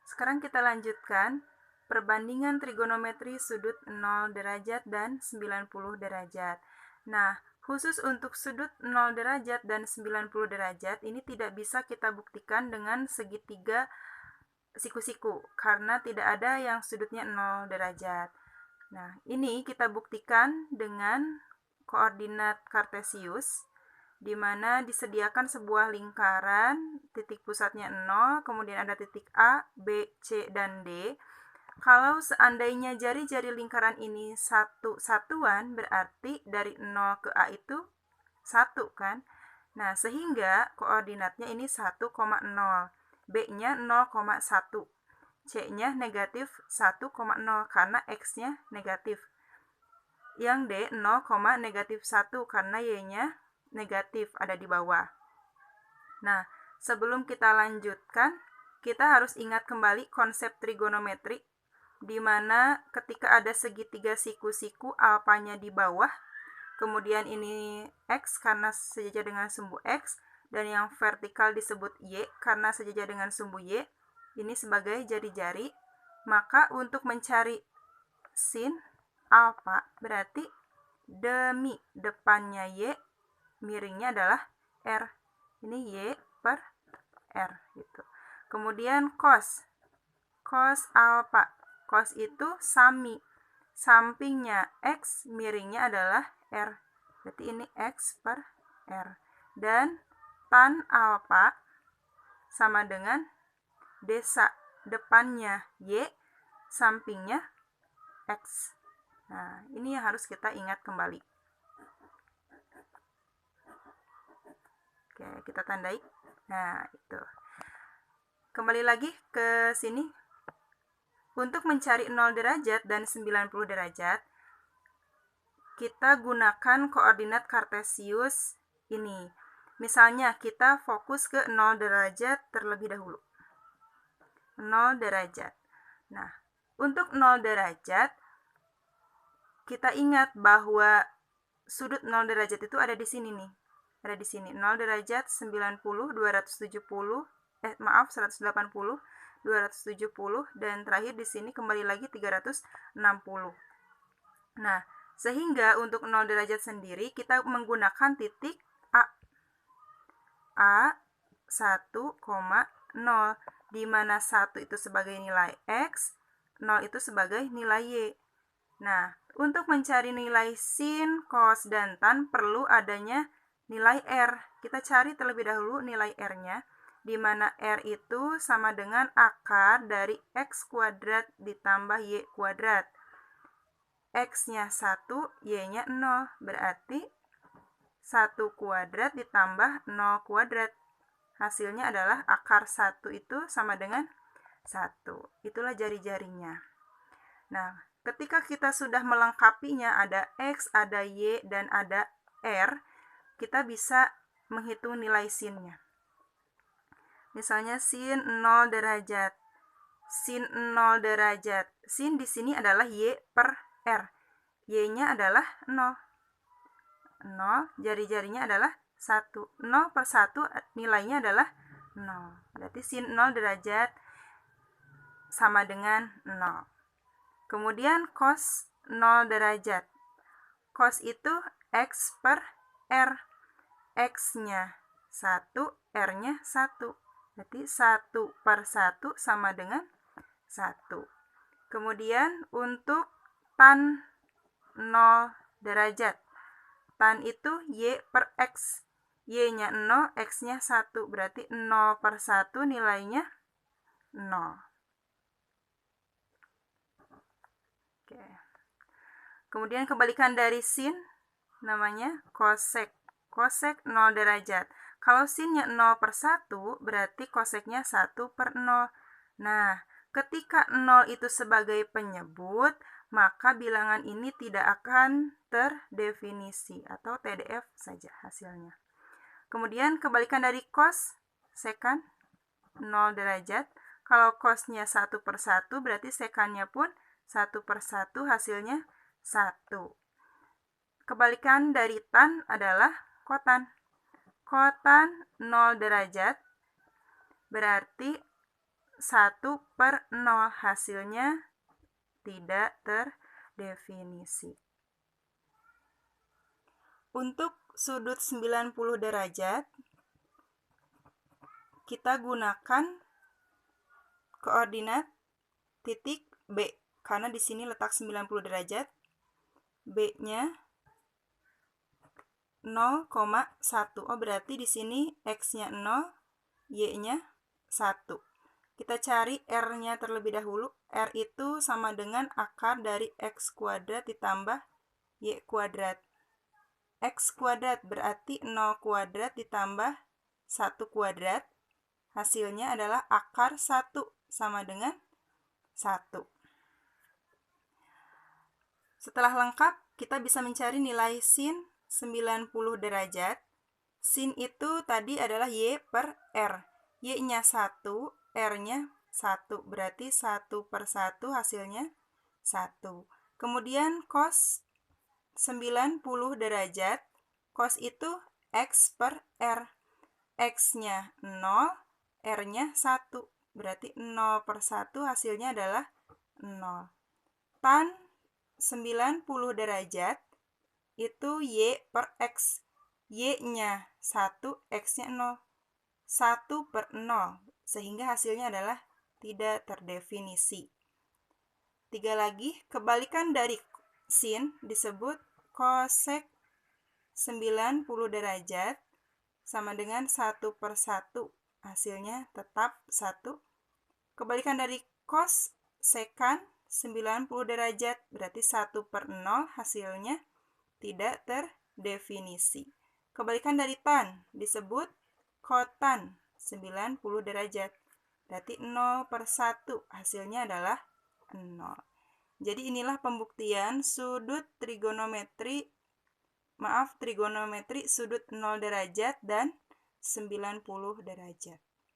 Sekarang kita lanjutkan perbandingan trigonometri sudut 0 derajat dan 90 derajat. Nah, khusus untuk sudut 0 derajat dan 90 derajat ini tidak bisa kita buktikan dengan segitiga siku-siku karena tidak ada yang sudutnya 0 derajat. Nah, ini kita buktikan dengan koordinat kartesius di mana disediakan sebuah lingkaran, titik pusatnya 0, kemudian ada titik A, B, C, dan D. Kalau seandainya jari-jari lingkaran ini satu satuan, berarti dari 0 ke A itu 1 kan? Nah, sehingga koordinatnya ini 1,0, B-nya 0,1, C-nya negatif 1,0 karena X-nya negatif. Yang D 0, negatif 1 karena Y-nya negatif ada di bawah. Nah, sebelum kita lanjutkan, kita harus ingat kembali konsep trigonometri di mana ketika ada segitiga siku-siku alfanya di bawah, kemudian ini X karena sejajar dengan sumbu X, dan yang vertikal disebut Y karena sejajar dengan sumbu Y, ini sebagai jari-jari. Maka untuk mencari sin alfa berarti demi depannya Y, miringnya adalah R. Ini Y per R gitu. Kemudian cos alfa. Cos itu sami. Sampingnya X, miringnya adalah R. Berarti ini X per R. Dan tan alfa sama dengan desa. Depannya Y, sampingnya X. Nah, ini yang harus kita ingat kembali. Oke, kita tandai. Nah, itu. Kembali lagi ke sini. Untuk mencari 0 derajat dan 90 derajat, kita gunakan koordinat kartesius ini. Misalnya, kita fokus ke 0 derajat terlebih dahulu. 0 derajat. Nah, untuk 0 derajat, kita ingat bahwa sudut 0 derajat itu ada di sini nih. Ada di sini 0 derajat 90, 270, 180, 270, dan terakhir di sini kembali lagi 360. Nah, sehingga untuk 0 derajat sendiri kita menggunakan titik A 1,0, di mana 1 itu sebagai nilai X, 0 itu sebagai nilai Y. Nah, untuk mencari nilai sin, cos, dan tan perlu adanya nilai R. Kita cari terlebih dahulu nilai R-nya, di mana R itu sama dengan akar dari X kuadrat ditambah Y kuadrat. X-nya 1, Y-nya 0. Berarti 1 kuadrat ditambah 0 kuadrat. Hasilnya adalah akar 1 itu sama dengan 1. Itulah jari-jarinya. Nah, ketika kita sudah melengkapinya, ada X, ada Y, dan ada R, kita bisa menghitung nilai sinnya. Misalnya sin 0 derajat. Sin 0 derajat. Sin di sini adalah Y per R. Y-nya adalah 0. 0, jari-jarinya adalah 1. 0 per 1 nilainya adalah 0. Berarti sin 0 derajat sama dengan 0. Kemudian cos 0 derajat. Cos itu X per R. X-nya 1, R-nya 1. Berarti 1 per 1 sama dengan 1. Kemudian untuk tan 0 derajat. Tan itu Y per X. Y-nya 0, X-nya 1. Berarti 0 per 1 nilainya 0. Oke. Kemudian kebalikan dari sin namanya kosek. Kosek 0 derajat. Kalau sinnya 0 per 1, berarti koseknya 1 per 0. Nah, ketika 0 itu sebagai penyebut, maka bilangan ini tidak akan terdefinisi atau TDF saja hasilnya. Kemudian kebalikan dari cos, sekan 0 derajat. Kalau cosnya 1 per 1, berarti sekannya pun 1 per 1, hasilnya 1. Kebalikan dari tan adalah kotan. Kotan 0 derajat berarti 1/0, hasilnya tidak terdefinisi. Untuk sudut 90 derajat, kita gunakan koordinat titik B, karena di sini letak 90 derajat, B-nya 0,1. Oh, berarti di sini X-nya 0, Y-nya 1. Kita cari R-nya terlebih dahulu. R itu sama dengan akar dari X kuadrat ditambah Y kuadrat. X kuadrat berarti 0 kuadrat ditambah 1 kuadrat. Hasilnya adalah akar 1 sama dengan 1. Setelah lengkap, kita bisa mencari nilai sin 90 derajat. Sin itu tadi adalah Y per R. Y-nya 1, R-nya 1. Berarti 1/1 hasilnya 1. Kemudian cos 90 derajat. Cos itu X per R. X-nya 0, R-nya 1. Berarti 0/1 hasilnya adalah 0. Tan 90 derajat itu Y per X. Y-nya 1, X-nya 0. 1/0, sehingga hasilnya adalah tidak terdefinisi. 3 lagi, kebalikan dari sin disebut kosek 90 derajat sama dengan 1/1. Hasilnya tetap 1. Kebalikan dari cos sekan 90 derajat berarti 1/0, hasilnya tidak terdefinisi. Kebalikan dari tan disebut kotan 90 derajat. Berarti 0/1, hasilnya adalah 0. Jadi inilah pembuktian trigonometri sudut 0 derajat dan 90 derajat.